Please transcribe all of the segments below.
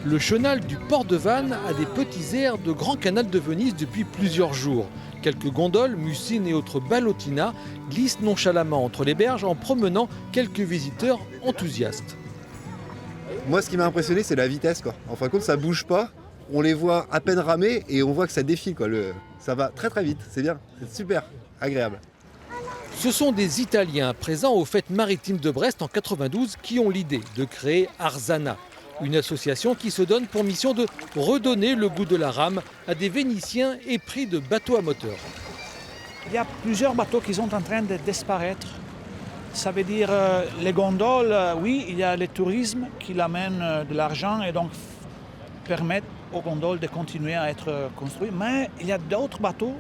Le chenal du port de Vannes a des petits airs de grand canal de Venise depuis plusieurs jours. Quelques gondoles, mussines et autres ballotinas glissent nonchalamment entre les berges en promenant quelques visiteurs enthousiastes. Moi, ce qui m'a impressionné, c'est la vitesse, quoi. En fin de compte, ça bouge pas. On les voit à peine ramer et on voit que ça défile, quoi. Ça va très très vite, c'est bien, c'est super agréable. Ce sont des Italiens présents aux fêtes maritimes de Brest en 92 qui ont l'idée de créer Arzana, une association qui se donne pour mission de redonner le goût de la rame à des Vénitiens épris de bateaux à moteur. Il y a plusieurs bateaux qui sont en train de disparaître. Ça veut dire les gondoles, oui, il y a le tourisme qui amène de l'argent et donc permettent aux gondoles de continuer à être construites. Mais il y a d'autres bateaux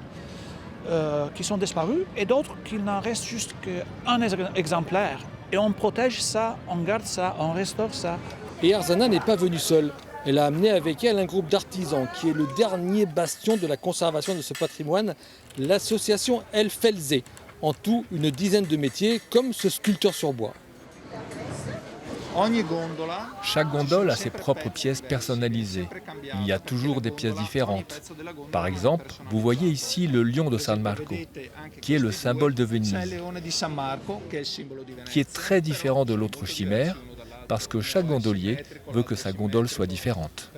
qui sont disparus et d'autres qui n'en restent juste qu'un exemplaire. Et on protège ça, on garde ça, on restaure ça. Et Arzana n'est pas venue seule. Elle a amené avec elle un groupe d'artisans qui est le dernier bastion de la conservation de ce patrimoine, l'association El Felze. En tout, une dizaine de métiers, comme ce sculpteur sur bois. Chaque gondole a ses propres pièces personnalisées. Il y a toujours des pièces différentes. Par exemple, vous voyez ici le lion de San Marco, qui est le symbole de Venise, qui est très différent de l'autre chimère, parce que chaque gondolier veut que sa gondole soit différente.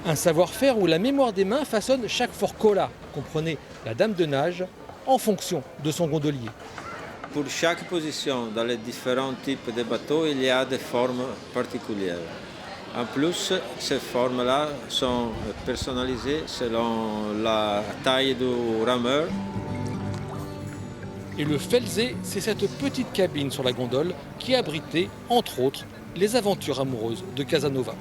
Un savoir-faire où la mémoire des mains façonne chaque forcola, comprenez la dame de nage, en fonction de son gondolier. Pour chaque position dans les différents types de bateaux, il y a des formes particulières. En plus, ces formes-là sont personnalisées selon la taille du rameur. Et le Felze, c'est cette petite cabine sur la gondole qui abritait, entre autres, les aventures amoureuses de Casanova.